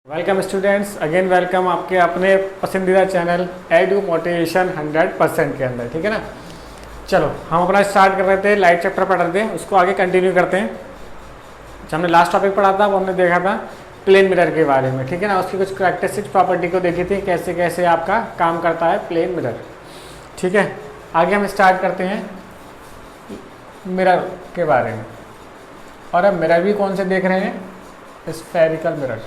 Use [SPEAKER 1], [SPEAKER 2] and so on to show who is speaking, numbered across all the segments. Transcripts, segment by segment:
[SPEAKER 1] Welcome students, again welcome आपके अपने पसंदीदा चैनल एडू मोटिवेशन 100% के अंदर। ठीक है ना। चलो हम अपना स्टार्ट कर रहे थे, लाइट चैप्टर पढ़ रहे थे, उसको आगे कंटिन्यू करते हैं। जो हमने लास्ट टॉपिक पढ़ा था वो हमने देखा था प्लेन मिरर के बारे में। ठीक है ना। उसकी कुछ करैक्टरिस्टिक्स प्रॉपर्टी को देखी थी, कैसे कैसे आपका काम करता है प्लेन मिरर। ठीक है, आगे हम स्टार्ट करते हैं मिरर के बारे में। और अब मिरर भी कौन से देख रहे हैं? Spherical mirror.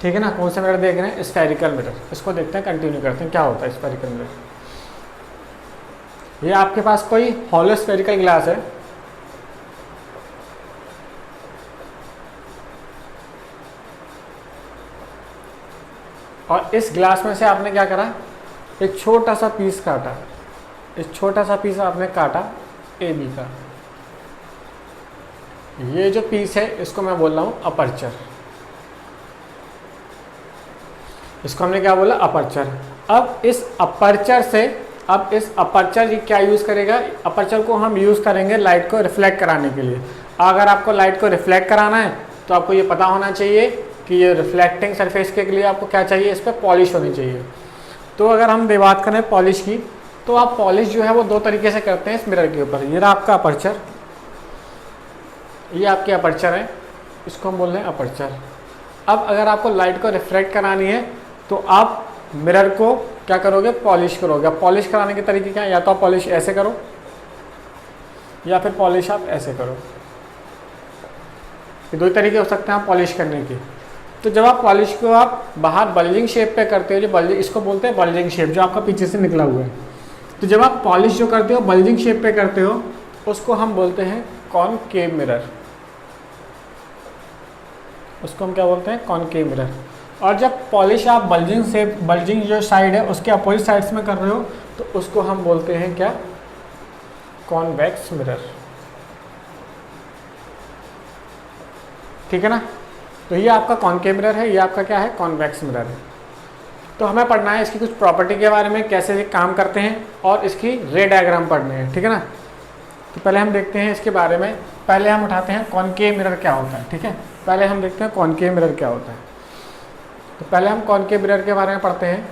[SPEAKER 1] ठीक है ना। कौन सा मिरर देख रहे हैं? Spherical mirror. इसको देखते हैं, कंटिन्यू करते हैं क्या होता है स्फेरिकल मिरर। ये आपके पास कोई हॉलो स्फेरिकल ग्लास है, और इस ग्लास में से आपने क्या करा, एक छोटा सा पीस काटा। इस छोटा सा पीस आपने काटा ए बी का। ये जो पीस है इसको मैं बोल रहा हूँ अपर्चर। इसको हमने क्या बोला? अपर्चर। अब इस अपर्चर ये क्या यूज़ करेगा? अपर्चर को हम यूज़ करेंगे लाइट को रिफ्लेक्ट कराने के लिए। अगर आपको लाइट को रिफ्लेक्ट कराना है तो आपको ये पता होना चाहिए कि ये रिफ्लेक्टिंग सरफेस के लिए आपको क्या चाहिए? इस पर पॉलिश होनी चाहिए। तो अगर हम बात करें पॉलिश की, तो आप पॉलिश जो है वो दो तरीके से करते हैं इस मिरर के ऊपर। ये रहा आपका अपर्चर, ये आपकी अपर्चर है, इसको हम बोल रहे हैं अपर्चर। अब अगर आपको लाइट को रिफ्लेक्ट करानी है तो आप मिरर को क्या करोगे? पॉलिश करोगे। पॉलिश कराने के तरीके क्या है? या तो आप पॉलिश ऐसे करो या फिर पॉलिश आप ऐसे करो। ये दो तरीके हो सकते हैं आप पॉलिश करने के। तो जब आप पॉलिश को आप बाहर बल्जिंग शेप पे करते हो, जो बल्जिंग, इसको बोलते हैं बल्जिंग शेप, जो आपका पीछे से निकला हुआ है। तो जब आप पॉलिश जो करते हो बल्जिंग शेप पे करते हो, उसको हम बोलते हैं कॉनकेव मिरर। उसको हम क्या बोलते हैं? Concave mirror. और जब पॉलिश आप बल्जिंग जो साइड है उसके अपोजिट साइड्स में कर रहे हो तो उसको हम बोलते हैं क्या? Convex mirror. ठीक है ना। तो ये आपका कॉनकेव मिरर है, ये आपका क्या है? कॉन्वेक्स मिरर है। तो हमें पढ़ना है इसकी कुछ प्रॉपर्टी के बारे में, कैसे ये काम करते हैं, और इसकी रे डायग्राम पढ़ने हैं। ठीक है ना। तो पहले हम देखते हैं इसके बारे में। पहले हम उठाते हैं कॉनकेव मिरर क्या होता है। ठीक है, पहले हम देखते हैं कॉनकेव मिरर क्या होता है। तो पहले हम कॉनकेव मिरर के बारे में पढ़ते हैं।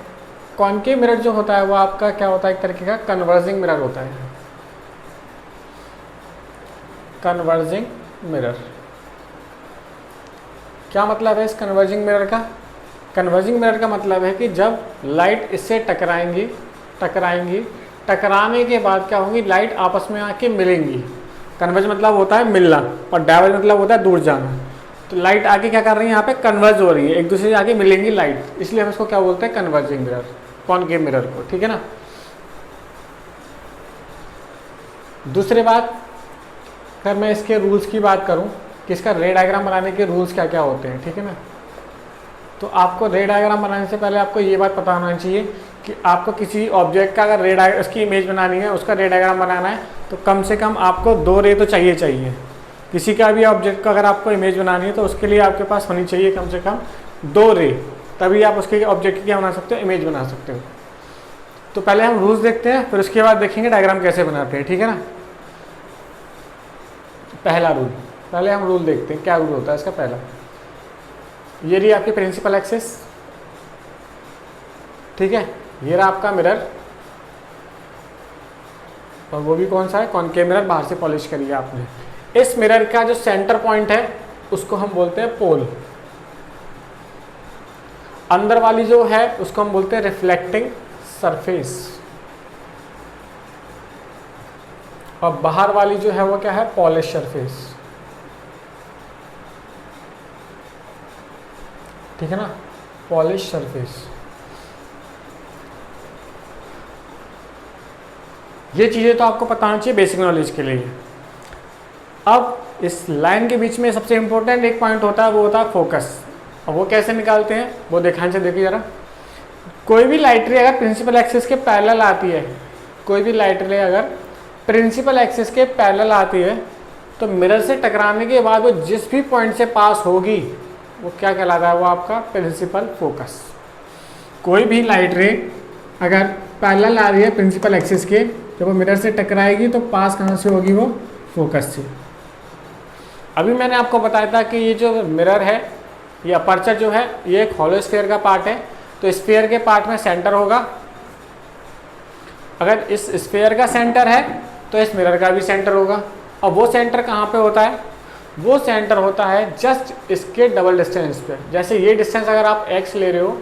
[SPEAKER 1] कॉनकेव मिरर जो होता है वो आपका क्या होता है? एक तरीके का कन्वर्जिंग मिरर होता है। कन्वर्जिंग मिरर क्या मतलब है इस कन्वर्जिंग मिरर का? कन्वर्जिंग मिरर का मतलब है कि जब लाइट इससे टकराएंगी, टकराने के बाद क्या होंगी? लाइट आपस में आके मिलेंगी। कन्वर्ज मतलब होता है मिलना, और डाइवर्ज मतलब होता है दूर जाना। तो लाइट आके क्या कर रही है? यहाँ पे कन्वर्ज हो रही है, एक दूसरे से आके मिलेंगी लाइट, इसलिए हम इसको क्या बोलते हैं? कन्वर्जिंग मिरर, कॉनकेव मिरर को। ठीक है ना। दूसरी बात, अगर मैं इसके रूल्स की बात करूँ कि इसका रे डायग्राम बनाने के रूल्स क्या क्या होते हैं। ठीक है ना। तो आपको रे डायग्राम बनाने से पहले आपको ये बात पता होना चाहिए कि आपको किसी ऑब्जेक्ट का अगर उसकी इमेज बनानी है, उसका रे डायग्राम बनाना है, तो कम से कम आपको 2 रे तो चाहिए। किसी का भी ऑब्जेक्ट का अगर आपको इमेज बनानी है तो उसके लिए आपके पास होनी चाहिए कम से कम 2 रे, तभी आप उसके ऑब्जेक्ट की क्या बना सकते हो? इमेज बना सकते हो। तो पहले हम रूल्स देखते हैं, फिर उसके बाद देखेंगे डायग्राम कैसे बनाते हैं। ठीक है ना। पहला रूल, पहले हम रूल देखते हैं क्या रूल होता है इसका। पहला, ये रही आपकी प्रिंसिपल एक्सिस। ठीक है, ये रहा आपका मिरर, और वो भी कौन सा है? कॉनकेव मिरर, बाहर से पॉलिश करी है आपने। इस मिरर का जो सेंटर पॉइंट है उसको हम बोलते हैं पोल। अंदर वाली जो है उसको हम बोलते हैं रिफ्लेक्टिंग सरफेस, और बाहर वाली जो है वो क्या है? Polish surface. ठीक है ना, पॉलिश सरफेस। ये चीज़ें तो आपको पता होनी चाहिए बेसिक नॉलेज के लिए। अब इस लाइन के बीच में सबसे इंपॉर्टेंट एक पॉइंट होता है, वो होता है फोकस। और वो कैसे निकालते हैं वो ध्यान से देखिए ज़रा। कोई भी लाइट रे अगर प्रिंसिपल एक्सिस के पैरेलल आती है, कोई भी लाइट रे अगर प्रिंसिपल एक्सिस के पैरेलल आती है, तो मिरर से टकराने के बाद वो जिस भी पॉइंट से पास होगी वो क्या कहलाता है? वो आपका प्रिंसिपल फोकस। कोई भी लाइट रे अगर पैरेलल आ रही है प्रिंसिपल एक्सिस के, जब वो मिरर से टकराएगी तो पास कहाँ से होगी? वो फोकस से। अभी मैंने आपको बताया था कि ये जो मिरर है, ये अपर्चर जो है, ये एक हॉलो स्फीयर का पार्ट है। तो स्फीयर के पार्ट में सेंटर होगा। अगर इस स्फीयर का सेंटर है तो इस मिरर का भी सेंटर होगा। और वो सेंटर कहाँ पे होता है? वो सेंटर होता है जस्ट इसके डबल डिस्टेंस पे। जैसे ये डिस्टेंस अगर आप x ले रहे हो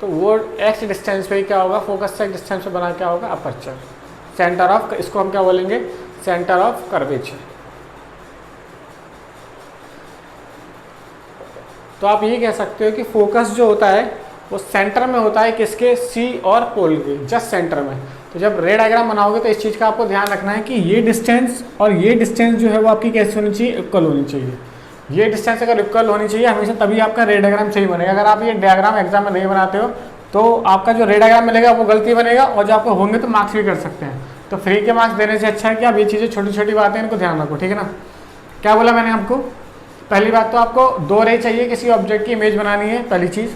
[SPEAKER 1] तो वो x डिस्टेंस पे ही क्या होगा, फोकस से डिस्टेंस पे बना क्या होगा, अपर्चर। सेंटर ऑफ, इसको हम क्या बोलेंगे, सेंटर ऑफ कर्वेचर। तो आप ये कह सकते हो कि फोकस जो होता है वो सेंटर में होता है, किसके, सी और पोल के जस्ट सेंटर में। तो जब रे डायग्राम बनाओगे तो इस चीज़ का आपको ध्यान रखना है कि ये डिस्टेंस और ये डिस्टेंस जो है वो आपकी कैसी होनी चाहिए, इक्वल होनी चाहिए। ये डिस्टेंस अगर इक्वल होनी चाहिए हमेशा, तभी आपका रे डायग्राम सही बनेगा। अगर आप ये डायग्राम एग्जाम में नहीं बनाते हो तो आपका जो रे डायग्राम मिलेगा वो गलती बनेगा, और जो आपको होंगे तो मार्क्स भी कर सकते हैं। तो फ्री के मार्क्स देने से अच्छा है कि आप ये चीज़ें छोटी छोटी बातें इनको ध्यान रखो, ठीक है ना। क्या बोला मैंने आपको? पहली बात तो आपको 2 रे चाहिए, किसी ऑब्जेक्ट की इमेज बनानी है, पहली चीज़।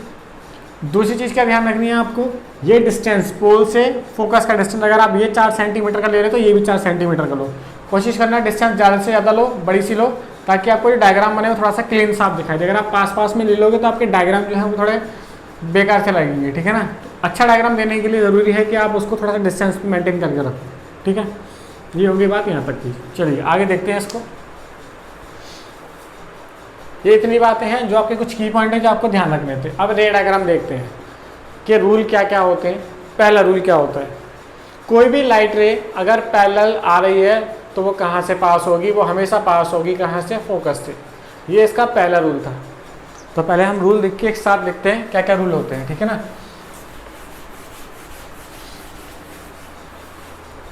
[SPEAKER 1] दूसरी चीज़ क्या ध्यान रखनी है आपको, ये डिस्टेंस पोल से फोकस का डिस्टेंस, अगर आप ये 4 सेंटीमीटर का ले रहे हो तो ये भी 4 सेंटीमीटर का लो। कोशिश करना डिस्टेंस ज़्यादा से ज़्यादा लो, बड़ी सी लो, ताकि आपको ये डायग्राम बने वो थोड़ा सा क्लीन साफ दिखाई दे। अगर आप पास पास में ले लोगे तो आपके डायग्राम जो है वो थोड़े बेकार से लगेंगे, ठीक है ना। अच्छा डायग्राम देने के लिए ज़रूरी है कि आप उसको थोड़ा सा डिस्टेंस मेंटेन करके रखो, ठीक है। ये होगी बात यहाँ तक की। चलिए आगे देखते हैं इसको। ये इतनी बातें हैं जो आपके कुछ की पॉइंट हैं जो आपको ध्यान रखने थे। अब रे डायग्राम देखते हैं कि रूल क्या क्या होते हैं। पहला रूल क्या होता है, कोई भी लाइट रे अगर पैरेलल आ रही है तो वो कहाँ से पास होगी, वो हमेशा पास होगी कहाँ से, फोकस से। ये इसका पहला रूल था। तो पहले हम रूल लिख के एक साथ लिखते हैं क्या क्या रूल होते हैं, ठीक है ना।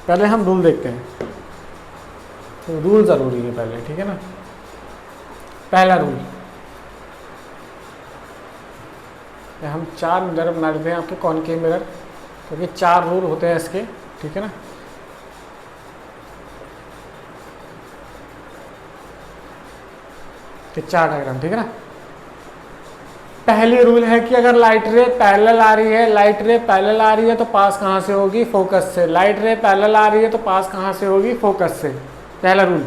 [SPEAKER 1] पहले हम रूल देखते हैं, तो रूल ज़रूरी है पहले, ठीक है ना। पहला रूल, हम 4 मिरर बना लेते हैं आपके कॉनकेव मिरर, क्योंकि 4 रूल होते हैं इसके, ठीक है ना। तो 4 डायग्राम, ठीक है ना। पहली रूल है कि अगर लाइट रे पैरेलल आ रही है, लाइट रे पैरेलल आ रही है तो पास कहाँ से होगी, फोकस से। लाइट रे पैरेलल आ रही है तो पास कहाँ से होगी, फोकस से। पहला रूल,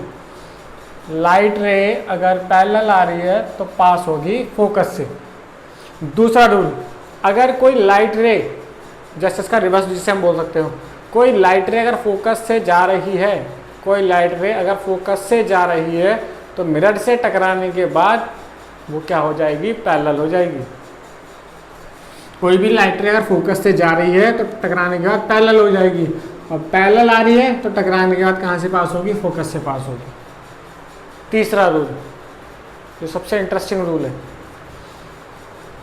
[SPEAKER 1] लाइट रे अगर पैरेलल आ रही है तो पास होगी फोकस से। दूसरा रूल, अगर कोई लाइट रे, जैसे इसका रिवर्स जिसे हम बोल सकते हो, कोई लाइट रे अगर फोकस से जा रही है, कोई लाइट रे अगर फोकस से जा रही है तो मिरर से टकराने के बाद वो क्या हो जाएगी, पैरेलल हो जाएगी। कोई भी लाइट रे अगर फोकस से जा रही है तो टकराने के बाद पैरेलल हो जाएगी, और पैरेलल आ रही है तो टकराने के बाद कहाँ से पास होगी, फोकस से पास होगी। तीसरा रूल, जो सबसे इंटरेस्टिंग रूल है,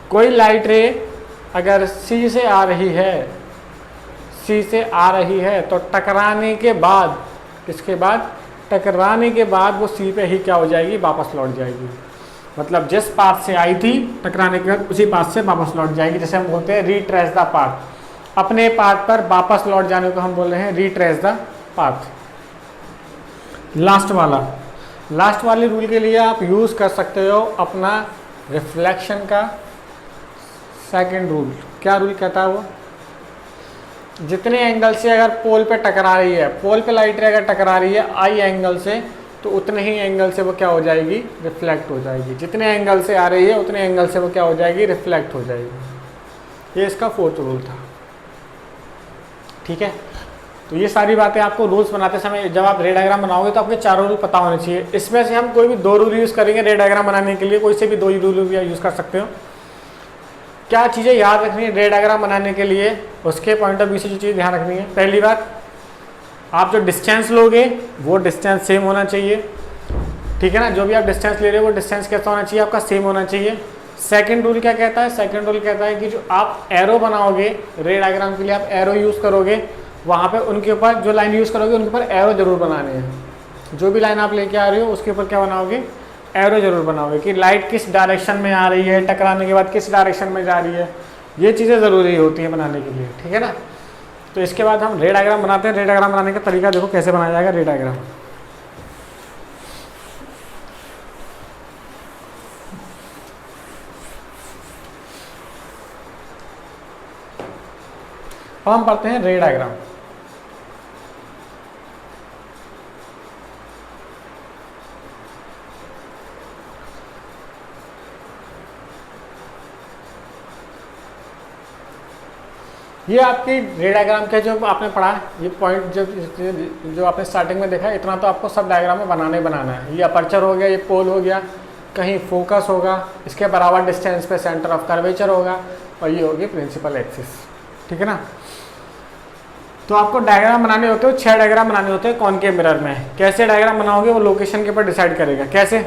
[SPEAKER 1] कोई लाइट रे अगर सी से आ रही है, सी से आ रही है तो टकराने के बाद, इसके बाद टकराने के बाद वो सी पे ही क्या हो जाएगी, वापस लौट जाएगी। मतलब जिस पाथ से आई थी टकराने के बाद उसी पाथ से वापस लौट जाएगी, जैसे हम बोलते हैं रीट्रेस द पाथ। अपने पाथ पर वापस लौट जाने को हम बोल रहे हैं रीट्रेस द पाथ। लास्ट वाले रूल के लिए आप यूज़ कर सकते हो अपना रिफ्लेक्शन का सेकंड रूल। क्या रूल कहता है वो, जितने एंगल से अगर पोल पे टकरा रही है, पोल पे लाइट रे अगर टकरा रही है आई एंगल से, तो उतने ही एंगल से वो क्या हो जाएगी, रिफ्लेक्ट हो जाएगी। जितने एंगल से आ रही है उतने एंगल से वो क्या हो जाएगी, रिफ्लेक्ट हो जाएगी। ये इसका 4th रूल था, ठीक है। तो ये सारी बातें आपको रूल्स बनाते समय, जब आप रे डायग्राम बनाओगे तो आपके 4 रूल पता होने चाहिए। इसमें से हम कोई भी 2 रूल यूज़ करेंगे रे डायग्राम बनाने के लिए, कोई से भी 2 ही रूल यूज़ कर सकते हो। क्या चीज़ें याद रखनी है रे डायग्राम बनाने के लिए, उसके पॉइंट ऑफ व्यू से जो चीज़ ध्यान रखनी है। पहली बात, आप जो डिस्टेंस लोगे वो डिस्टेंस सेम होना चाहिए, ठीक है ना। जो भी आप डिस्टेंस ले रहे हो वो डिस्टेंस कैसा होना चाहिए, आपका सेम होना चाहिए। सेकंड रूल क्या कहता है, सेकंड रूल कहता है कि जो आप एरो बनाओगे रे डायग्राम के लिए, आप एरो यूज़ करोगे, वहाँ पे उनके ऊपर जो लाइन यूज़ करोगे उनके ऊपर एरो जरूर बनाने हैं। जो भी लाइन आप लेके आ रहे हो उसके ऊपर क्या बनाओगे, एरो जरूर बनाओगे, कि लाइट किस डायरेक्शन में आ रही है, टकराने के बाद किस डायरेक्शन में जा रही है। ये चीज़ें ज़रूरी होती हैं बनाने के लिए, ठीक है ना। तो इसके बाद हम रे डायग्राम बनाते हैं। रे डायग्राम बनाने का तरीका देखो कैसे बनाया जाएगा रे डायग्राम। अब हम पढ़ते हैं रे डायग्राम। ये आपकी रे डायग्राम के जो आपने पढ़ा है, ये पॉइंट जो आपने स्टार्टिंग में देखा, इतना तो आपको सब डायग्राम में बनाना ही बनाना है। ये अपर्चर हो गया, ये पोल हो गया, कहीं फोकस होगा, इसके बराबर डिस्टेंस पे सेंटर ऑफ कर्वेचर होगा, और ये होगी प्रिंसिपल एक्सिस। ठीक है ना। तो आपको डायग्राम बनाने होते हैं, 6 डायग्राम बनाने होते हैं कॉनकेव मिरर में। कैसे डायग्राम बनाओगे वो लोकेशन के ऊपर डिसाइड करेगा। कैसे?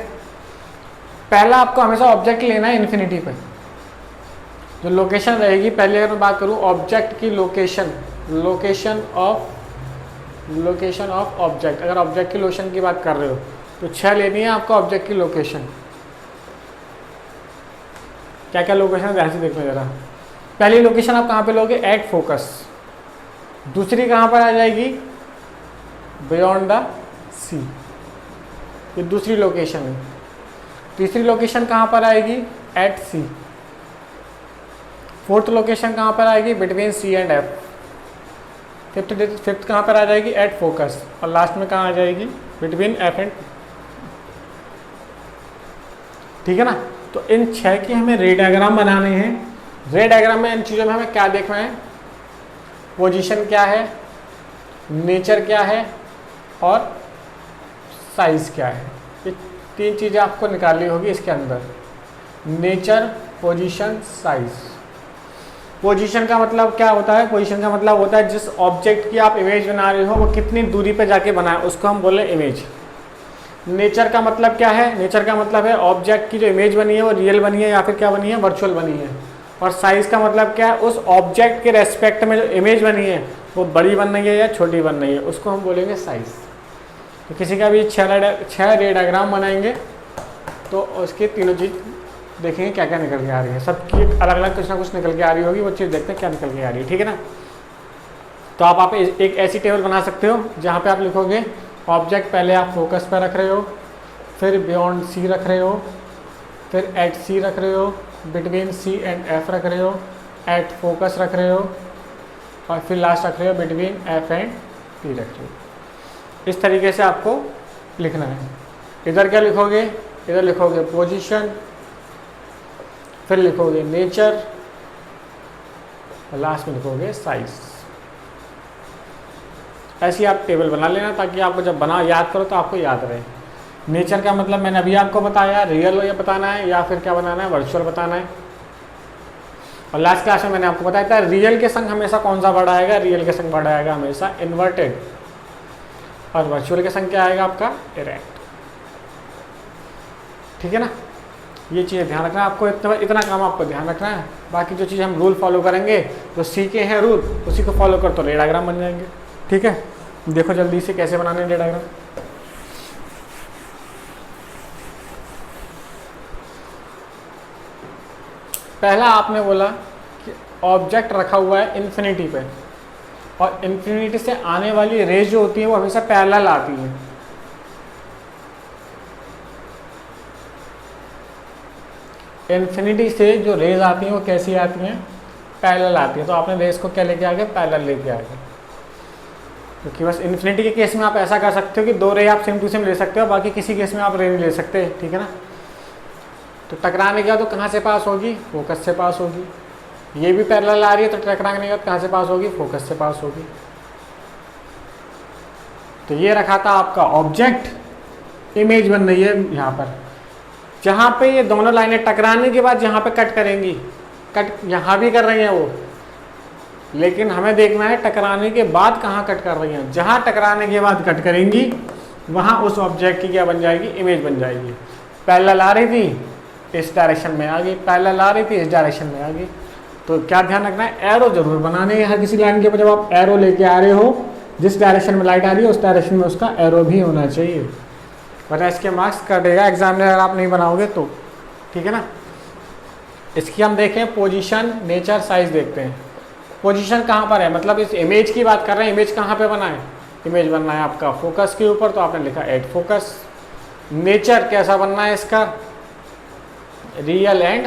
[SPEAKER 1] पहला आपको हमेशा ऑब्जेक्ट लेना है इन्फिनिटी पे, जो लोकेशन रहेगी। पहले अगर मैं बात करूँ ऑब्जेक्ट की लोकेशन, लोकेशन ऑफ ऑब्जेक्ट, अगर ऑब्जेक्ट की लोकेशन की बात कर रहे हो तो 6 लेनी है आपको ऑब्जेक्ट की लोकेशन। क्या क्या लोकेशन ध्यान से देखना जरा। पहली लोकेशन आप कहाँ पे लोगे? At focus. दूसरी कहाँ पर आ जाएगी? बियॉन्ड द सी, ये दूसरी लोकेशन है। तीसरी लोकेशन कहाँ पर आएगी? एट सी। फोर्थ लोकेशन कहाँ पर आएगी? Between C and F. Fifth कहाँ पर आ जाएगी? At focus. और लास्ट में कहाँ आ जाएगी? Between F and. ठीक है ना। तो इन 6 के हमें रे डायग्राम बनाने हैं। रे डायग्राम में इन चीज़ों में हमें क्या देखना है? पोजीशन क्या है, नेचर क्या है, और साइज़ क्या है। ये 3 चीज़ें आपको निकालनी होगी इसके अंदर। Nature, position, size. पोजीशन का मतलब क्या होता है? पोजीशन का मतलब होता है जिस ऑब्जेक्ट की आप इमेज बना रहे हो वो कितनी दूरी पे जाके बनाए, उसको हम बोले इमेज। नेचर का मतलब क्या है? नेचर का मतलब है ऑब्जेक्ट की जो इमेज बनी है वो रियल बनी है या फिर क्या बनी है? वर्चुअल बनी है। और साइज़ का मतलब क्या है? उस ऑब्जेक्ट के रेस्पेक्ट में जो इमेज बनी है वो बड़ी बन रही है या छोटी बन रही है, उसको हम बोलेंगे साइज़। तो किसी का भी 6 रे डायग्राम बनाएंगे तो उसके तीनों चीज़ देखेंगे क्या क्या निकल के आ रही है। सबकी अलग अलग कुछ ना कुछ निकल के आ रही होगी, वो चीज़ देखते हैं क्या निकल के आ रही है। ठीक है ना। तो आप एक ऐसी टेबल बना सकते हो जहाँ पे आप लिखोगे ऑब्जेक्ट पहले आप फोकस पर रख रहे हो, फिर बियॉन्ड सी रख रहे हो, फिर एट सी रख रहे हो, बिटवीन सी एंड एफ रख रहे हो, एट फोकस रख रहे हो, और फिर लास्ट रख रहे हो बिटवीन एफ एंड पी रख रहे हो। इस तरीके से आपको लिखना है। इधर क्या लिखोगे? इधर लिखोगे पोजीशन, फिर लिखोगे नेचर, और लास्ट में लिखोगे साइज। ऐसी आप टेबल बना लेना ताकि आपको जब याद करो तो आपको याद रहे। नेचर का मतलब मैंने अभी आपको बताया, रियल ये बताना है या फिर क्या बनाना है? वर्चुअल बताना है। और लास्ट क्लास में मैंने आपको बताया था रियल के संग हमेशा कौन सा वर्ड आएगा? रियल के संग वर्ड आएगा हमेशा इन्वर्टेड, और वर्चुअल के संग क्या आएगा आपका? इरेक्ट। ठीक है ना। ये चीज़ें ध्यान रखना है आपको, इतना काम आपको ध्यान रखना है। बाकी जो चीज़ हम रूल फॉलो करेंगे तो सीखे हैं रूल, उसी को फॉलो कर तो रे डायग्राम बन जाएंगे। ठीक है। देखो जल्दी से कैसे बनाने रे डायग्राम। पहला आपने बोला कि ऑब्जेक्ट रखा हुआ है इन्फिनिटी पे, और इन्फिनिटी से आने वाली रेज जो होती है वो हमेशा पैरेलल आती है। इन्फिनिटी से जो रेज आती हैं वो कैसी आती हैं? पैरेलल आती है। तो आपने रेज को क्या लेके आ गए? पैरेलल लेके आ गए। क्योंकि बस इन्फिनिटी के केस में आप ऐसा कर सकते हो कि 2 रे आप सेम टू सेम ले सकते हो, बाकी किसी केस में आप रे नहीं ले सकते। ठीक है ना। तो टकराने के बाद तो कहाँ से पास होगी? फोकस से पास होगी। ये भी पैरेलल आ रही है तो टकराने के बाद कहाँ से पास होगी? फोकस से पास होगी। तो ये रखा था आपका ऑब्जेक्ट, इमेज बन रही है यहाँ पर। जहाँ पे ये दोनों लाइनें टकराने के बाद जहाँ पे कट करेंगी, कट यहाँ भी कर रही हैं वो, लेकिन हमें देखना है टकराने के बाद कहाँ कट कर रही हैं। जहाँ टकराने के बाद कट करेंगी वहाँ उस ऑब्जेक्ट की क्या बन जाएगी? इमेज बन जाएगी। पैरेलल आ रही थी इस डायरेक्शन में आ गई, पैरेलल आ रही थी इस डायरेक्शन में आ गई। तो क्या ध्यान रखना है? एरो जरूर बनाने हैं हर किसी लाइन के ऊपर। जब आप एरो लेके आ रहे हो, जिस डायरेक्शन में लाइट आ रही है उस डायरेक्शन में उसका एरो भी होना चाहिए, वरना इसके मार्क्स कटेगा एग्जाम में अगर आप नहीं बनाओगे तो। ठीक है ना। इसकी हम देखें पोजीशन, नेचर, साइज देखते हैं। पोजीशन कहाँ पर है? मतलब इस इमेज की बात कर रहे हैं। इमेज कहाँ पे बना है? इमेज बनना है आपका फोकस के ऊपर, तो आपने लिखा एट फोकस। नेचर कैसा बनना है इसका? Real and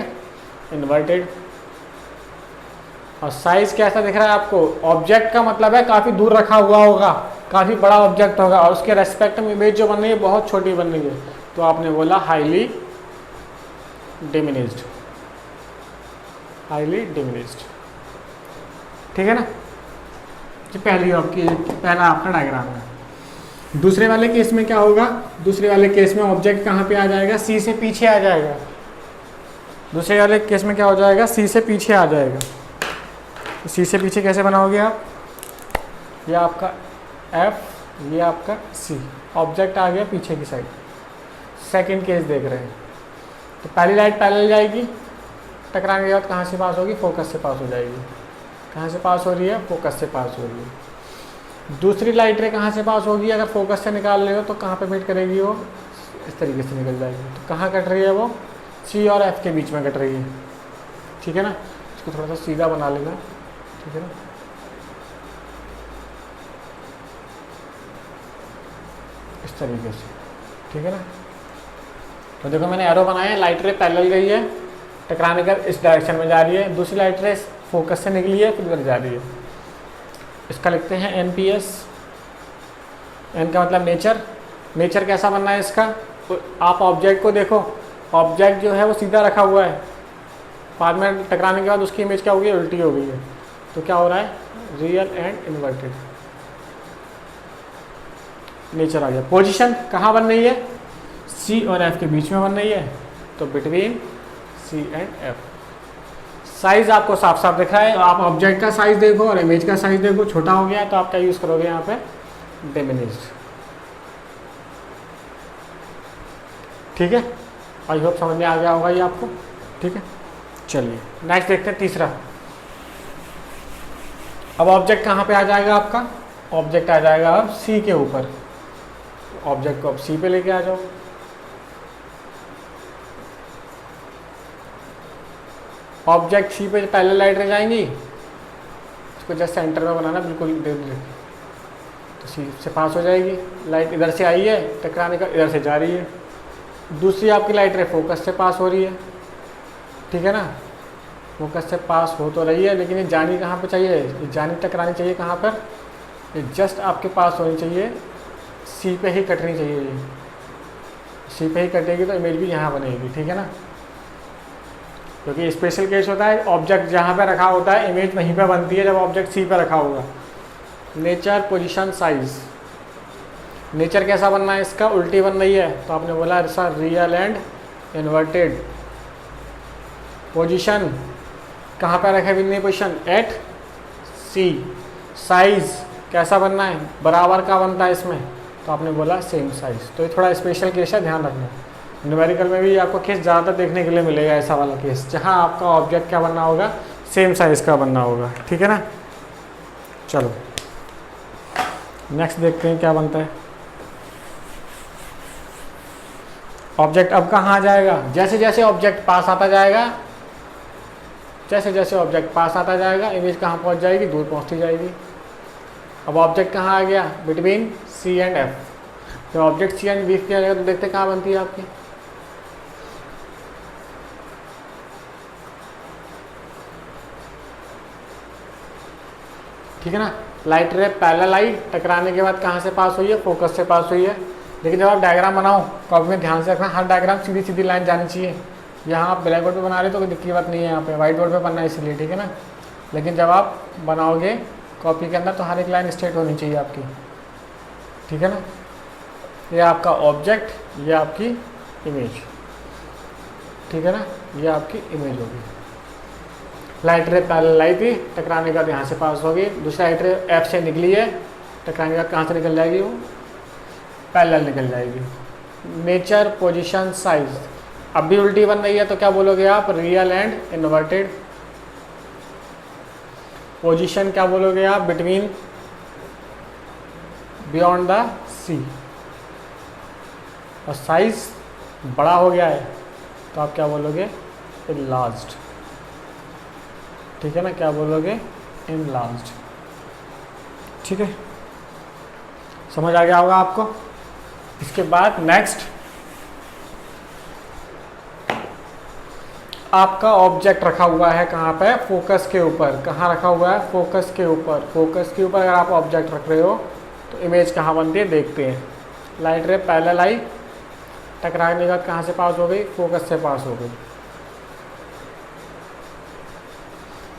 [SPEAKER 1] inverted. और साइज कैसा दिख रहा है आपको? ऑब्जेक्ट का मतलब है काफ़ी दूर रखा हुआ होगा, काफ़ी बड़ा ऑब्जेक्ट होगा, और उसके रेस्पेक्ट में इमेज जो बन रही है बहुत छोटी बन रही है, तो आपने बोला हाईली डिमिनिश्ड। Highly diminished. ठीक है ना। ये पहला आपका डायग्राम है। दूसरे वाले केस में क्या होगा, दूसरे वाले केस में ऑब्जेक्ट कहाँ पे आ जाएगा, सी से पीछे आ जाएगा। दूसरे वाले केस में क्या हो जाएगा, सी से पीछे आ जाएगा। सी से पीछे कैसे बनाओगे आप, ये आपका एफ, ये आपका सी, ऑब्जेक्ट आ गया पीछे की साइड। सेकंड केस देख रहे हैं, तो पहली लाइट पैरेलल जाएगी, टकराने के बाद कहाँ से पास होगी, फोकस से पास हो जाएगी। कहाँ से पास हो रही है, फोकस से पास हो रही है। दूसरी लाइट रे कहाँ से पास होगी, अगर फोकस से निकाल रहे हो तो कहाँ पे मीट करेगी, वो इस तरीके से निकल जाएगी। तो कहाँ कट रही है वो, सी और एफ के बीच में कट रही है। ठीक है ना, इसको थोड़ा सा सीधा बना लेना। ठीक है ना, इस तरीके से। ठीक है ना, तो देखो मैंने एरो बनाया है, लाइट रे पैरेलल गई है, टकराने का इस डायरेक्शन में जा रही है। दूसरी लाइट रे फोकस से निकली है, फिर इधर जा रही है। इसका लिखते हैं NPS। एन का मतलब नेचर। नेचर कैसा बनना है इसका, तो आप ऑब्जेक्ट को देखो, ऑब्जेक्ट जो है वो सीधा रखा हुआ है, बाद में टकराने के बाद उसकी इमेज क्या हो गई, उल्टी हो गई है। तो क्या हो रहा है, रियल एंड इन्वर्टेड। नेचर आ गया। पोजीशन कहाँ बन रही है, सी और एफ के बीच में बन रही है, तो between C and F. Size आपको साफ साफ दिख रहा है, आप ऑब्जेक्ट का साइज देखो और इमेज का साइज देखो, छोटा हो गया तो आप क्या यूज करोगे यहाँ पे, डिमिनिश्ड। ठीक है, आई होप समझ में आ गया होगा ये आपको। ठीक है, चलिए नेक्स्ट देखते हैं तीसरा। अब ऑब्जेक्ट कहाँ पे आ जाएगा आपका, ऑब्जेक्ट आ जाएगा अब सी के ऊपर। ऑब्जेक्ट को अब सी पे लेके आ जाओ। ऑब्जेक्ट सी पे पहले लाइट रह जाएंगी, इसको जस्ट सेंटर में बनाना, बिल्कुल तो सी से पास हो जाएगी। लाइट इधर से आई है, टकराने का इधर से जा रही है। दूसरी आपकी लाइट रे फोकस से पास हो रही है। ठीक है ना, फोकस से पास हो तो रही है, लेकिन ये जानी कहाँ पे चाहिए, ये जानी टकरानी चाहिए कहाँ पर, ये जस्ट आपके पास होनी चाहिए, सी पे ही कटनी चाहिए। ये सी पे ही कटेगी तो इमेज भी यहाँ बनेगी। ठीक है ना, क्योंकि स्पेशल केस होता है, ऑब्जेक्ट जहाँ पे रखा होता है इमेज वहीं पे बनती है जब ऑब्जेक्ट सी पे रखा होगा। Nature, position, size. नेचर कैसा बनना है इसका, उल्टी बन रही है, तो आपने बोला ऐसा रियल एंड इन्वर्टेड। पोजीशन कहाँ पे रखे, बिंदी पोजीशन एट सी। साइज कैसा बनना है, बराबर का बनता है इसमें, तो आपने बोला सेम साइज। तो ये थोड़ा स्पेशल केस है, ध्यान रखना। न्यूमेरिकल में भी आपको केस ज़्यादातर देखने के लिए मिलेगा, ऐसा वाला केस जहाँ आपका ऑब्जेक्ट क्या बनना होगा, सेम साइज का बनना होगा। ठीक है ना, चलो नेक्स्ट देखते हैं क्या बनता है। ऑब्जेक्ट अब कहाँ आ जाएगा, जैसे जैसे ऑब्जेक्ट पास आता जाएगा, जैसे जैसे ऑब्जेक्ट पास आता जाएगा इमेज कहाँ पहुँच जाएगी, दूर पहुँचती जाएगी। अब ऑब्जेक्ट कहाँ आ गया, बिटवीन सी एंड एफ। तो ऑब्जेक्ट सी एंड एफ किया जाएगा तो देखते कहाँ बनती है आपकी, ठीक है ना। लाइट रे पैरेलल आई, टकराने के बाद कहाँ से पास हुई है, फोकस से पास हुई है। लेकिन जब आप डायग्राम बनाओ कॉपी में ध्यान से रखना, हर डायग्राम सीधी सीधी लाइन जानी चाहिए। यहाँ आप ब्लैक बोर्ड पे बना रहे तो कोई दिक्कत बात नहीं है, यहाँ पे व्हाइट बोर्ड पे बनना है इसलिए। ठीक है ना, लेकिन जब आप बनाओगे कॉपी के अंदर तो हर एक लाइन स्ट्रेट होनी चाहिए आपकी। ठीक है ना, ये आपका ऑब्जेक्ट, ये आपकी इमेज। ठीक है ना, ये आपकी इमेज होगी। लाइट रे पैरेलल आई थी, टकराने के बाद यहाँ से पास होगी। दूसरी लाइट रे एफ से निकली है, टकराने के बाद कहाँ से निकल जाएगी, वो पैरेलल निकल जाएगी। Nature, position, size. अब भी उल्टी बन रही है तो क्या बोलोगे आप, रियल एंड इन्वर्टेड। पोजीशन क्या बोलोगे आप, बिटवीन, बियॉन्ड द सी। और साइज बड़ा हो गया है तो आप क्या बोलोगे, इनलार्ज्ड। ठीक है ना, क्या बोलोगे, इनलार्ज्ड। ठीक है, समझ आ गया होगा आपको। इसके बाद नेक्स्ट आपका ऑब्जेक्ट रखा हुआ है कहाँ पे, फोकस के ऊपर। कहाँ रखा हुआ है, फोकस के ऊपर। फोकस के ऊपर अगर आप ऑब्जेक्ट रख रहे हो तो इमेज कहाँ बनती है, देखते हैं। लाइट रे पैरेलल आई, टकराने के बाद कहाँ से पास हो गई, फोकस से पास हो गई।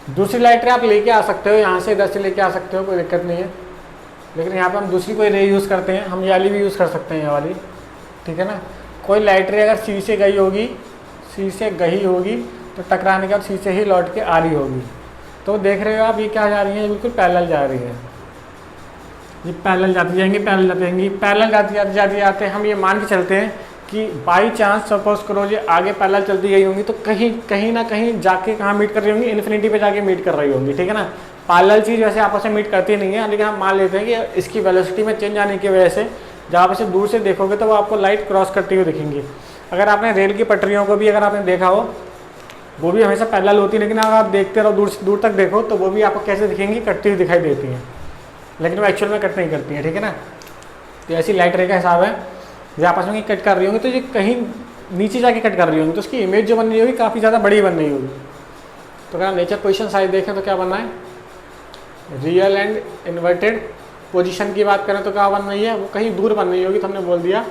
[SPEAKER 1] दूसरी लाइट रे आप लेके आ सकते हो, यहाँ से इधर से लेके आ सकते हो, कोई दिक्कत नहीं है। लेकिन यहाँ पे हम दूसरी कोई रे यूज़ करते हैं, हम ये वाली भी यूज़ कर सकते हैं, ये वाली, ठीक है ना। कोई लाइट रे अगर सी से गई होगी, सी से गई होगी तो टकराने के बाद सी से ही लौट के आ रही होगी। तो देख रहे हो आप ये क्या जा रही है, बिल्कुल पैरेलल जा रही है, ये पैरेलल जाती जाएंगी, पैरेलल जाती जाएंगी, पैरेलल जाती जाते हम ये मान के चलते हैं कि बाई चांस सपोज करो ये आगे पैरेलल चलती गई होंगी तो कहीं ना कहीं जाके कहाँ मीट कर रही होंगी, इन्फिनिटी पे जाके मीट कर रही होंगी, ठीक है ना। पैरेलल चीज़ वैसे आपस में मीट करती नहीं है, लेकिन हम मान लेते हैं कि इसकी वेलोसिटी में चेंज आने की वजह से जहाँ पर से दूर से देखोगे तो वो आपको लाइट क्रॉस करती हुई दिखेंगी। अगर आपने रेल की पटरियों को भी अगर आपने देखा हो, वो भी हमेशा पैरेलल होती है, लेकिन अगर आप देखते रहो दूर से दूर तक देखो तो वो भी आपको कैसे दिखेंगी, कटती हुई दिखाई देती हैं, लेकिन वो एक्चुअल में कट नहीं करती हैं, ठीक है ना। तो ऐसी लाइट रे का हिसाब है, जो आपस में कट कर रही होंगी तो ये कहीं नीचे जाके कट कर रही होंगी, तो उसकी इमेज जो बन रही होगी काफ़ी ज़्यादा बड़ी बन रही होगी। तो अगर नेचर पोजिशन साइज देखें तो क्या बनना है, रियल एंड इन्वर्टेड पोजीशन की बात करें तो क्या बन रही है, वो कहीं दूर बन रही होगी, तो हमने बोल दिया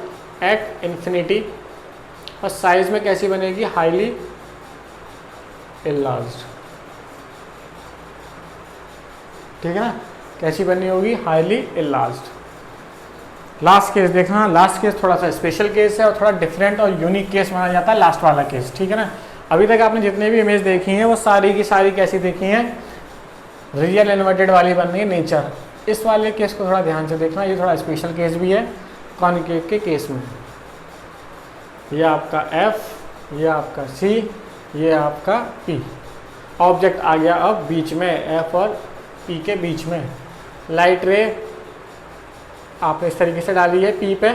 [SPEAKER 1] एट इन्फिनिटी। और साइज में कैसी बनेगी, हाईली इनलार्ज्ड, ठीक है ना। कैसी बननी होगी, हाईली इनलार्ज्ड। लास्ट केस देखना, लास्ट केस थोड़ा सा स्पेशल केस है और थोड़ा डिफरेंट और यूनिक केस माना जाता है, लास्ट वाला केस, ठीक है ना। अभी तक आपने जितने भी इमेज देखी हैं वो सारी की सारी कैसी देखी हैं, रियल इन्वर्टेड वाली बन रही है, नेचर। इस वाले केस को थोड़ा ध्यान से देखना, ये थोड़ा स्पेशल केस भी है कॉन्केव के केस में। ये आपका F, ये आपका C, ये आपका P। ऑब्जेक्ट आ गया अब बीच में, F और P के बीच में। लाइट रे आपने इस तरीके से डाली है P पे,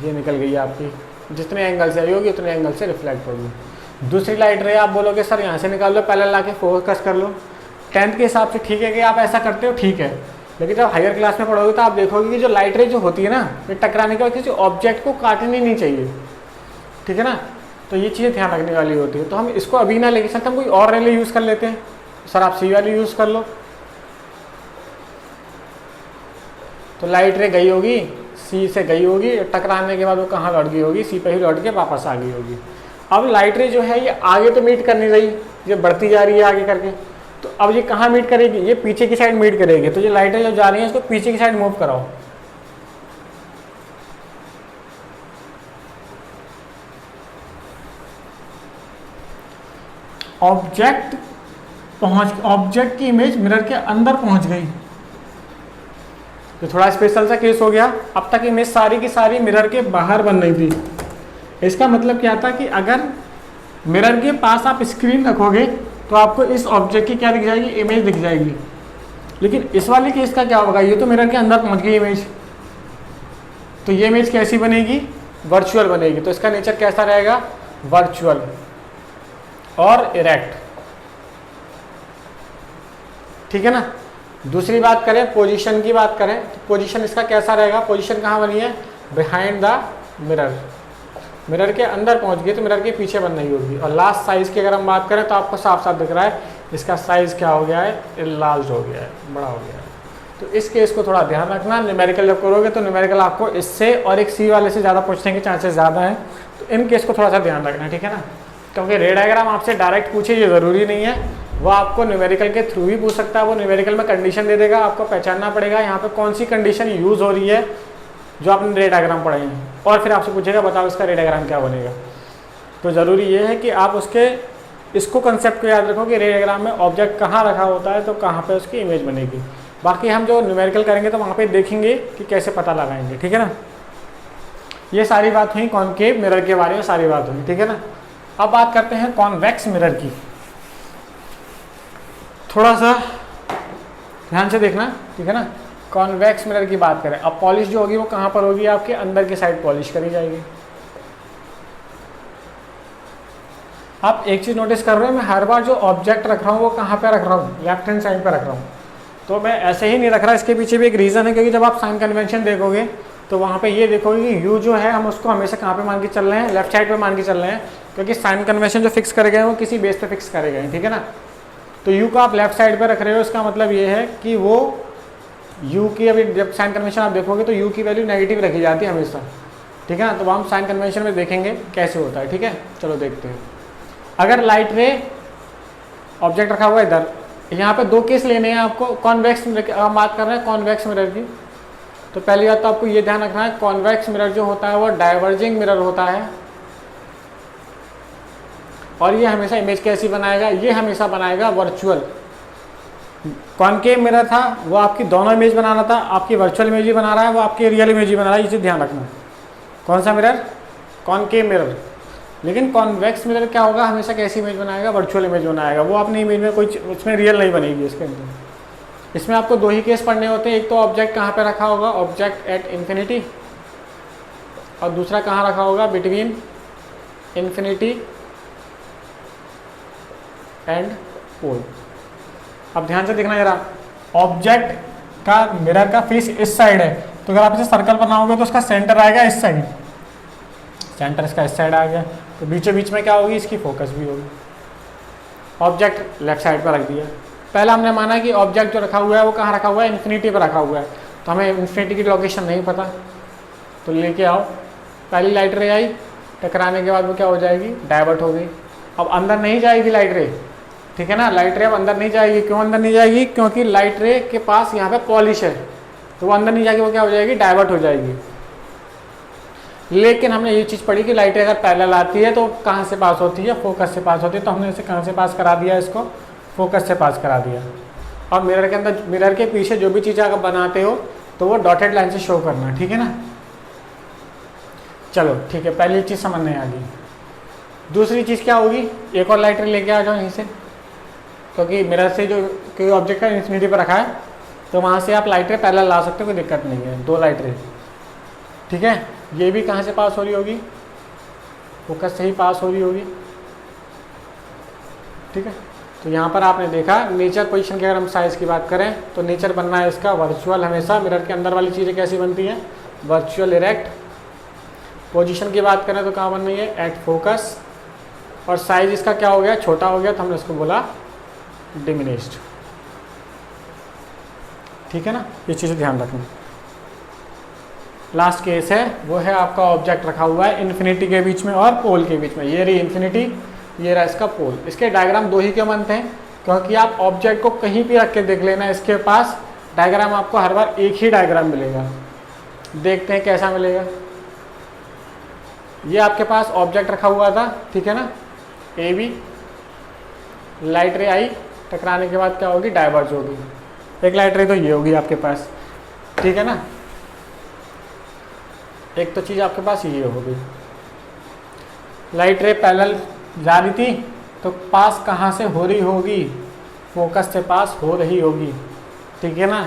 [SPEAKER 1] ये निकल गई आपकी, जितने एंगल से आई होगी उतने एंगल से रिफ्लेक्ट होगी। दूसरी लाइट रे आप बोलोगे सर यहाँ से निकाल लो, पैरेलल लाके फोकस कर लो। 10th के हिसाब से ठीक है कि आप ऐसा करते हो, ठीक है, लेकिन जब हायर क्लास में पढ़ोगे तो आप देखोगे कि जो लाइट रे जो होती है ना, ये टकराने के बाद किसी ऑब्जेक्ट को काटनी नहीं चाहिए, ठीक है ना। तो ये चीज़ें ध्यान रखने वाली होती है। तो हम इसको अभी ना लेके सकते, हम कोई और रे यूज़ कर लेते हैं। सर आप सी वाली यूज़ कर लो, तो लाइट रे गई होगी, सी से गई होगी, टकराने के बाद वो कहाँ लौट गई होगी, सी पे ही लौट के वापस आ गई होगी। अब लाइट रे जो है ये आगे तो मीट करनी रही, ये बढ़ती जा रही है आगे करके, तो अब ये कहाँ मीट करेगी, ये पीछे की साइड मीट करेगी। तो ये लाइटें जो जा रही हैं इसको पीछे की साइड मूव कराओ। ऑब्जेक्ट की इमेज मिरर के अंदर पहुंच गई, तो थोड़ा स्पेशल सा केस हो गया। अब तक इमेज सारी की सारी मिरर के बाहर बन रही थी। इसका मतलब क्या था कि अगर मिरर के पास आप स्क्रीन रखोगे तो आपको इस ऑब्जेक्ट की क्या दिख जाएगी, इमेज दिख जाएगी। लेकिन इस वाले केस का क्या होगा, ये तो मिरर के अंदर पहुंच गई इमेज, तो ये इमेज कैसी बनेगी, वर्चुअल बनेगी। तो इसका नेचर कैसा रहेगा, वर्चुअल और इरेक्ट, ठीक है ना। दूसरी बात करें, पोजीशन की बात करें, तो पोजीशन इसका कैसा रहेगा, पोजीशन कहाँ बनी है, बिहाइंड द मिरर, मिरर के अंदर पहुंच गई तो मिरर के पीछे बन रही होगी। और लास्ट साइज की अगर हम बात करें तो आपको साफ साफ दिख रहा है इसका साइज क्या हो गया है, इनलार्ज हो गया है, बड़ा हो गया है। तो इस केस को थोड़ा ध्यान रखना, न्यूमेरिकल जब करोगे तो न्यूमेरिकल आपको इससे और एक सी वाले से ज़्यादा पूछने के चांसेस ज़्यादा हैं, तो इन केस को थोड़ा सा ध्यान रखना, ठीक है ना। क्योंकि रे डायग्राम आपसे डायरेक्ट पूछे ये ज़रूरी नहीं है, वो आपको न्यूमेरिकल के थ्रू ही पूछ सकता है। वो न्यूमेरिकल में कंडीशन दे देगा, आपको पहचानना पड़ेगा यहाँ पे कौन सी कंडीशन यूज़ हो रही है जो आपने रे डायग्राम पढ़े हैं, और फिर आपसे पूछेगा बताओ इसका रे डायग्राम क्या बनेगा। तो ज़रूरी ये है कि आप इसको कंसेप्ट को याद रखो कि रे डायग्राम में ऑब्जेक्ट कहाँ रखा होता है तो कहाँ पे उसकी इमेज बनेगी। बाकी हम जो न्यूमेरिकल करेंगे तो वहाँ पे देखेंगे कि कैसे पता लगाएंगे, ठीक है ना। ये सारी बात हुई कॉनकेव मिरर के बारे में, सारी बात हुई, ठीक है ना। अब बात करते हैं कॉन्वेक्स मिरर की, थोड़ा सा ध्यान से देखना, ठीक है ना। कॉन्वेक्स मिरर की बात करें, अब पॉलिश जो होगी वो कहाँ पर होगी, आपके अंदर की साइड पॉलिश करी जाएगी। आप एक चीज़ नोटिस कर रहे हो, मैं हर बार जो ऑब्जेक्ट रख रहा हूँ वो कहाँ पे रख रहा हूँ, लेफ्ट हैंड साइड पे रख रहा हूँ। तो मैं ऐसे ही नहीं रख रहा, इसके पीछे भी एक रीज़न है, क्योंकि जब आप साइन कन्वेंशन देखोगे तो वहाँ पे ये देखोगे कि यू जो है हम उसको हमेशा कहाँ पे मान के चल रहे हैं, लेफ्ट साइड पे मान के चल रहे हैं, क्योंकि साइन कन्वेंशन जो फिक्स करे गए हैं वो किसी बेस पे फिक्स करे गए हैं, ठीक है ना। तो यू को आप लेफ्ट साइड पे रख रहे हो, इसका मतलब ये है कि वो यू की, अभी जब साइन कन्वेंशन आप देखोगे तो यू की वैल्यू नेगेटिव रखी जाती है हमेशा, ठीक है ना। तो हम साइन कन्वेंशन में देखेंगे कैसे होता है, ठीक है। चलो देखते हैं। अगर लाइट रे ऑब्जेक्ट रखा हुआ है इधर। यहाँ पे दो केस लेने हैं आपको, कॉन्वेक्स मिरर हम बात कर रहे हैं कॉन्वेक्स मिरर की। तो पहली बात तो आपको ये ध्यान रखना है, कॉन्वेक्स मिरर जो होता है वो डाइवर्जिंग मिरर होता है, और ये हमेशा इमेज कैसी बनाएगा, ये हमेशा बनाएगा वर्चुअल। कॉनकेव मिरर था वो आपकी दोनों इमेज बना रहा था, आपकी वर्चुअल इमेज ही बना रहा है, वो आपकी रियल इमेज ही बना रहा है, ये चीज़ ध्यान रखना। कौन सा मिरर? Concave mirror. लेकिन कॉन्वेक्स मिरर क्या होगा, हमेशा कैसी इमेज बनाएगा, वर्चुअल इमेज बनाएगा, वो अपनी इमेज में कोई उसमें रियल नहीं बनेगी इसके अंदर। इसमें आपको दो ही केस पढ़ने होते हैं, एक तो ऑब्जेक्ट कहाँ पे रखा होगा, ऑब्जेक्ट एट इन्फिनिटी, और दूसरा कहाँ रखा होगा, बिटवीन इन्फिनिटी एंड पोल। अब ध्यान से देखना जरा, ऑब्जेक्ट का मिरर का फेस इस साइड है, तो अगर आप इसे सर्कल बनाओगे तो उसका सेंटर आएगा इस साइड, सेंटर इसका इस साइड आ गया, तो बीचों बीच में क्या होगी, इसकी फोकस भी होगी। ऑब्जेक्ट लेफ्ट साइड पर रख दिया। पहला हमने माना कि ऑब्जेक्ट जो रखा हुआ है वो कहाँ रखा हुआ है, इन्फिनिटी पर रखा हुआ है, तो हमें इन्फिनिटी की लोकेशन नहीं पता, तो लेके आओ। पहली लाइट रे आई, टकराने के बाद वो क्या हो जाएगी, डाइवर्ट हो गई। अब अंदर नहीं जाएगी लाइट रे, ठीक है ना, लाइट रे अब अंदर नहीं जाएगी। क्यों अंदर नहीं जाएगी, क्योंकि लाइट रे के पास यहाँ पे पॉलिश है, तो वो अंदर नहीं जाएगी, वो क्या हो जाएगी, डाइवर्ट हो जाएगी। लेकिन हमने ये चीज़ पढ़ी कि लाइट रे अगर पैरेलल आती है तो कहाँ से पास होती है, फोकस से पास होती है, तो हमने इसे कहाँ से पास करा दिया, इसको फोकस से पास करा दिया। और मिरर के अंदर, मिरर के पीछे जो भी चीज़ अगर बनाते हो तो वो डॉटेड लाइन से शो करना, ठीक है ना। चलो ठीक है, पहली चीज़ समझ नहीं आ गई। दूसरी चीज़ क्या होगी, एक और लाइट रे लेके आ जाओ यहीं से, क्योंकि मिरर से जो कोई ऑब्जेक्ट का इन्फिनिटी पर रखा है तो वहाँ से आप लाइट रे पैरेलल ला सकते हो, कोई दिक्कत नहीं है, दो लाइट रे, ठीक है। ये भी कहाँ से पास हो रही होगी, फोकस से ही पास हो रही होगी, ठीक है। तो यहाँ पर आपने देखा नेचर पोजीशन की अगर हम साइज़ की बात करें तो नेचर बनना है इसका वर्चुअल, हमेशा मिरर के अंदर वाली चीज़ें कैसी बनती हैं, वर्चुअल इरेक्ट। पोजीशन की बात करें तो कहाँ बन रही है, एट फोकस, और साइज इसका क्या हो गया, छोटा हो गया, तो हमने इसको बोला डिमिनिश्ड, ठीक है ना। ये चीज़ें ध्यान रखना। लास्ट केस है वो है आपका ऑब्जेक्ट रखा हुआ है इन्फिनिटी के बीच में और पोल के बीच में, ये रही इन्फिनिटी, ये रहा इसका पोल। इसके डायग्राम दो ही क्यों बनते हैं, क्योंकि आप ऑब्जेक्ट को कहीं भी रख के देख लेना, इसके पास डायग्राम आपको हर बार एक ही डायग्राम मिलेगा। देखते हैं कैसा मिलेगा। ये आपके पास ऑब्जेक्ट रखा हुआ था, ठीक है ना, ए बी, लाइट रे आई, टकराने के बाद क्या होगी, डाइवर्ज होगी। एक लाइट रे तो ये होगी आपके पास, ठीक है ना। एक तो चीज़ आपके पास ये होगी, लाइट रे पैरेलल जा रही थी तो पास कहाँ से हो रही होगी, फोकस से पास हो रही होगी, ठीक है ना,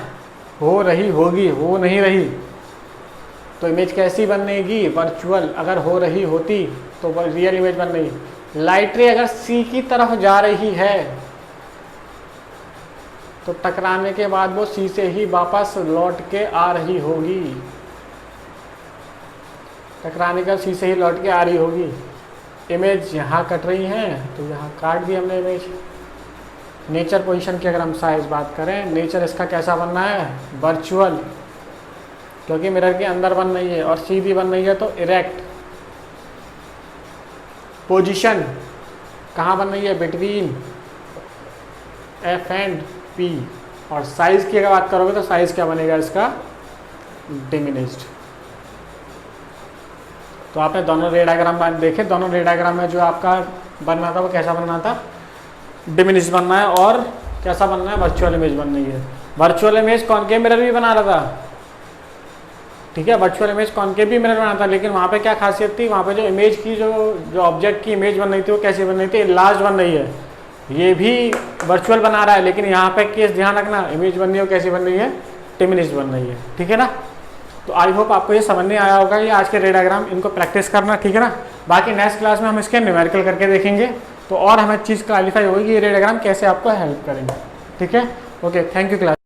[SPEAKER 1] हो रही होगी, हो नहीं रही तो इमेज कैसी बनेगी, वर्चुअल। अगर हो रही होती तो रियल इमेज बन रही। लाइट रे अगर सी की तरफ जा रही है तो टकराने के बाद वो सी से ही वापस लौट के आ रही होगी, टकराने का सी से ही लौट के आ रही होगी। इमेज यहाँ कट रही है तो यहाँ काट दी हमने इमेज। नेचर पोजीशन की अगर हम साइज बात करें, नेचर इसका कैसा बनना है, वर्चुअल, क्योंकि मिरर के अंदर बन रही है और सीधी बन रही है तो इरेक्ट। पोजीशन कहाँ बन रही है, बिटवीन एफ एंड पी। और साइज की अगर बात करोगे तो साइज क्या बनेगा इसका, डिमिनिश्ड। तो आपने दोनों रे डायग्राम देखे, दोनों रे डायग्राम में जो आपका बनना था वो कैसा बनना था, डिमिनिश्ड बनना है, और कैसा बनना है, वर्चुअल इमेज बन रही है। वर्चुअल इमेज कॉनकेव मिरर भी बना रहा था, ठीक है, वर्चुअल इमेज कॉनकेव भी मिरर बना था, लेकिन वहाँ पे क्या खासियत थी, वहाँ पे जो इमेज की जो ऑब्जेक्ट की इमेज बन रही थी वो कैसी बन रही थी, लार्ज बन रही है। ये भी वर्चुअल बना रहा है, लेकिन यहाँ पे केस ध्यान रखना, इमेज बन रही है कैसी बन रही है, डिमिनिश्ड बन रही है, ठीक है ना। तो आई होप आपको ये समझ नहीं आया होगा, ये आज के रे डायग्राम, इनको प्रैक्टिस करना, ठीक है ना। बाकी नेक्स्ट क्लास में हम इसके न्यूमेरिकल करके देखेंगे, तो और हमें चीज़ क्लैरिफाई होगी कि ये रे डायग्राम कैसे आपको हेल्प करेंगे, ठीक है। Okay, thank you class.